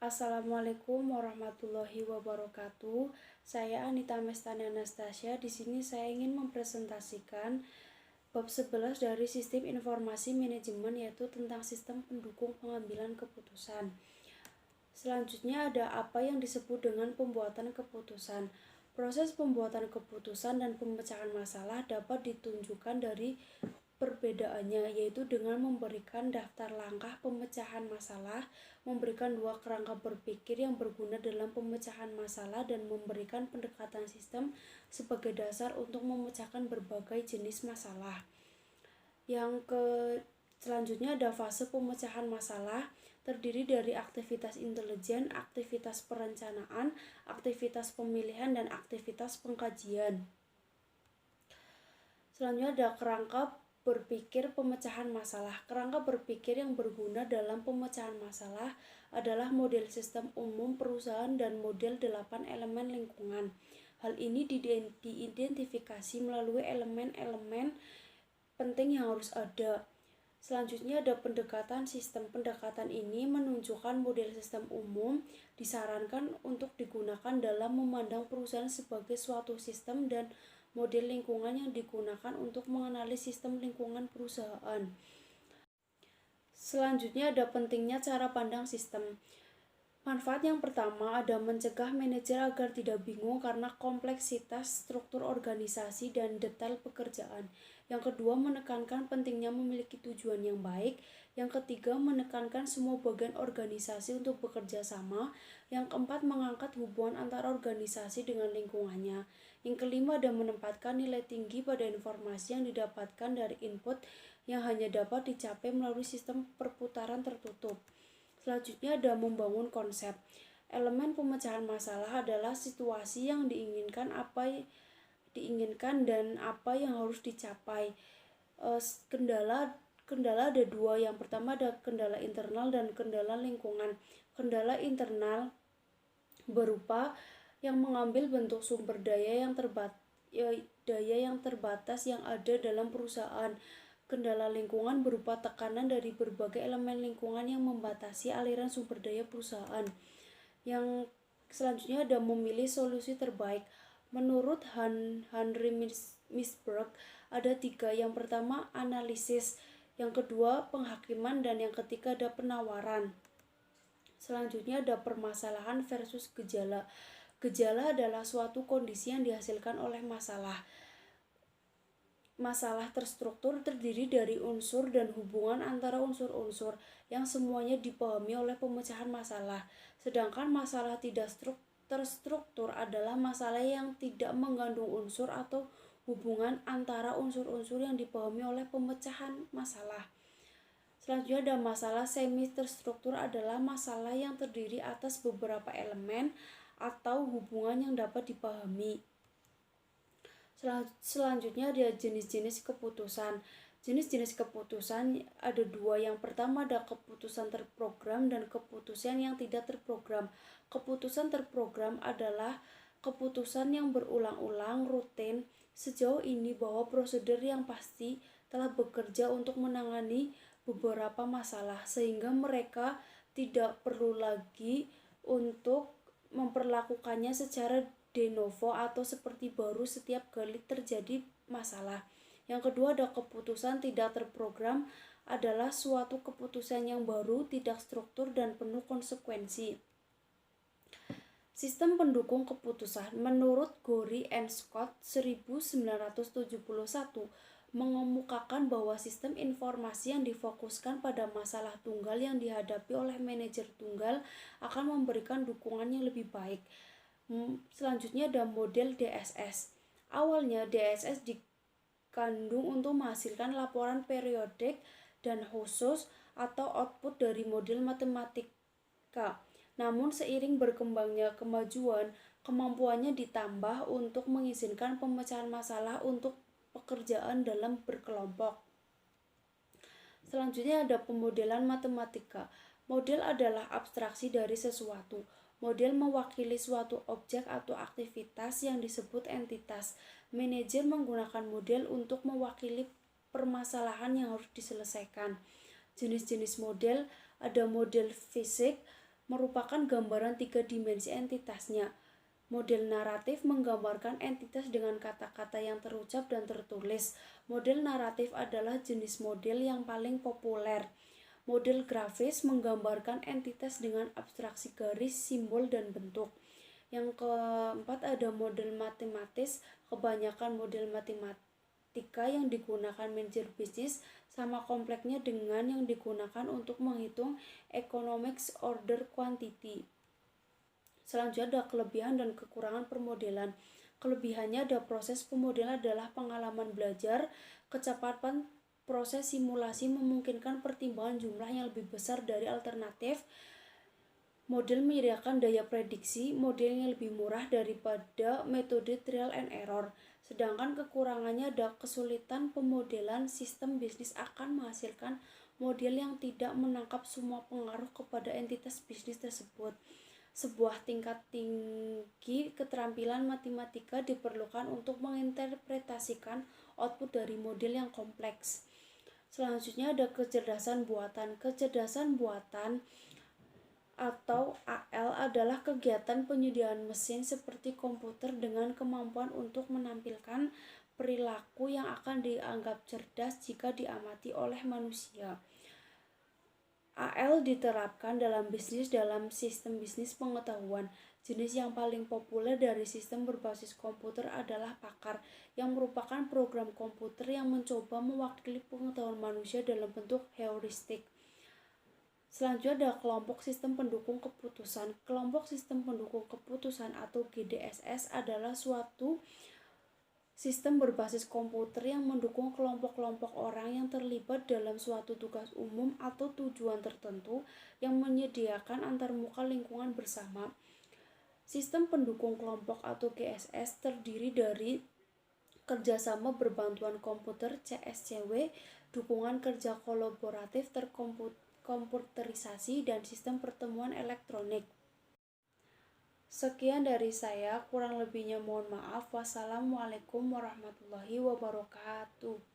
Assalamualaikum warahmatullahi wabarakatuh. Saya Anita Mestani Anastasia. Di sini saya ingin mempresentasikan bab 11 dari Sistem Informasi Manajemen, yaitu tentang sistem pendukung pengambilan keputusan. Selanjutnya ada apa yang disebut dengan pembuatan keputusan. Proses pembuatan keputusan dan pemecahan masalah dapat ditunjukkan dari perbedaannya, yaitu dengan memberikan daftar langkah pemecahan masalah, memberikan dua kerangka berpikir yang berguna dalam pemecahan masalah, dan memberikan pendekatan sistem sebagai dasar untuk memecahkan berbagai jenis masalah. Selanjutnya ada fase pemecahan masalah, terdiri dari aktivitas intelijen, aktivitas perencanaan, aktivitas pemilihan, dan aktivitas pengkajian. Selanjutnya ada kerangka berpikir pemecahan masalah. Kerangka berpikir yang berguna dalam pemecahan masalah adalah model sistem umum perusahaan dan model 8 elemen lingkungan. Hal ini diidentifikasi melalui elemen-elemen penting yang harus ada. Selanjutnya ada pendekatan sistem. Pendekatan ini menunjukkan model sistem umum disarankan untuk digunakan dalam memandang perusahaan sebagai suatu sistem, dan model lingkungan yang digunakan untuk mengenali sistem lingkungan perusahaan. Selanjutnya ada pentingnya cara pandang sistem. Manfaat yang pertama ada mencegah manajer agar tidak bingung karena kompleksitas struktur organisasi dan detail pekerjaan. Yang kedua, menekankan pentingnya memiliki tujuan yang baik. Yang ketiga, menekankan semua bagian organisasi untuk bekerja sama. Yang keempat, mengangkat hubungan antar organisasi dengan lingkungannya. Yang kelima, ada menempatkan nilai tinggi pada informasi yang didapatkan dari input yang hanya dapat dicapai melalui sistem perputaran tertutup. Selanjutnya ada membangun konsep. Elemen pemecahan masalah adalah situasi yang diinginkan dan apa yang harus dicapai. Kendala ada dua. Yang pertama ada kendala internal dan kendala lingkungan. Kendala internal berupa yang mengambil bentuk sumber daya yang terbatas yang ada dalam perusahaan. Kendala lingkungan berupa tekanan dari berbagai elemen lingkungan yang membatasi aliran sumber daya perusahaan. Yang selanjutnya ada memilih solusi terbaik. Menurut Henry Misberg ada 3. Yang pertama analisis, yang kedua penghakiman, dan yang ketiga ada penawaran. Selanjutnya ada permasalahan versus gejala. Gejala adalah suatu kondisi yang dihasilkan oleh masalah. Masalah terstruktur terdiri dari unsur dan hubungan antara unsur-unsur yang semuanya dipahami oleh pemecahan masalah. Sedangkan masalah tidak terstruktur adalah masalah yang tidak mengandung unsur atau hubungan antara unsur-unsur yang dipahami oleh pemecahan masalah. Selanjutnya ada masalah semi terstruktur, adalah masalah yang terdiri atas beberapa elemen atau hubungan yang dapat dipahami. Selanjutnya ada jenis-jenis keputusan. Jenis-jenis keputusan ada 2. Yang pertama ada keputusan terprogram dan keputusan yang tidak terprogram. Keputusan terprogram adalah keputusan yang berulang-ulang rutin sejauh ini bahwa prosedur yang pasti telah bekerja untuk menangani beberapa masalah, sehingga mereka tidak perlu lagi untuk memperlakukannya secara de novo atau seperti baru setiap kali terjadi masalah. Yang kedua ada keputusan tidak terprogram, adalah suatu keputusan yang baru, tidak struktur, dan penuh konsekuensi. Sistem pendukung keputusan menurut Gorey and Scott 1971 mengemukakan bahwa sistem informasi yang difokuskan pada masalah tunggal yang dihadapi oleh manajer tunggal akan memberikan dukungan yang lebih baik. Selanjutnya ada model DSS. Awalnya DSS dikandung untuk menghasilkan laporan periodik dan khusus atau output dari model matematika. Namun seiring berkembangnya kemajuan, kemampuannya ditambah untuk mengizinkan pemecahan masalah untuk pekerjaan dalam berkelompok. Selanjutnya ada pemodelan matematika. Model adalah abstraksi dari sesuatu. Model mewakili suatu objek atau aktivitas yang disebut entitas. Manajer menggunakan model untuk mewakili permasalahan yang harus diselesaikan. Jenis-jenis model ada model fisik, merupakan gambaran 3 dimensi entitasnya. Model naratif menggambarkan entitas dengan kata-kata yang terucap dan tertulis. Model naratif adalah jenis model yang paling populer. Model grafis menggambarkan entitas dengan abstraksi garis, simbol, dan bentuk. Yang keempat ada model matematis. Kebanyakan model matematika yang digunakan manajer bisnis sama kompleksnya dengan yang digunakan untuk menghitung economics order quantity. Selanjutnya ada kelebihan dan kekurangan permodelan. Kelebihannya ada proses pemodelan adalah pengalaman belajar, kecepatan proses simulasi memungkinkan pertimbangan jumlah yang lebih besar dari alternatif. Model menyediakan daya prediksi, modelnya lebih murah daripada metode trial and error. Sedangkan kekurangannya ada kesulitan pemodelan sistem bisnis akan menghasilkan model yang tidak menangkap semua pengaruh kepada entitas bisnis tersebut. Sebuah tingkat tinggi keterampilan matematika diperlukan untuk menginterpretasikan output dari model yang kompleks. Selanjutnya ada kecerdasan buatan. Kecerdasan buatan atau AL adalah kegiatan penyediaan mesin seperti komputer dengan kemampuan untuk menampilkan perilaku yang akan dianggap cerdas jika diamati oleh manusia. AL diterapkan dalam bisnis dalam sistem bisnis pengetahuan. Jenis yang paling populer dari sistem berbasis komputer adalah Pakar, yang merupakan program komputer yang mencoba mewakili pengetahuan manusia dalam bentuk heuristik. Selanjutnya ada kelompok sistem pendukung keputusan. Kelompok sistem pendukung keputusan atau GDSS adalah suatu sistem berbasis komputer yang mendukung kelompok-kelompok orang yang terlibat dalam suatu tugas umum atau tujuan tertentu yang menyediakan antarmuka lingkungan bersama. Sistem pendukung kelompok atau GSS terdiri dari kerjasama berbantuan komputer CSCW, dukungan kerja kolaboratif terkomputerisasi, dan sistem pertemuan elektronik. Sekian dari saya, kurang lebihnya mohon maaf. Wassalamualaikum warahmatullahi wabarakatuh.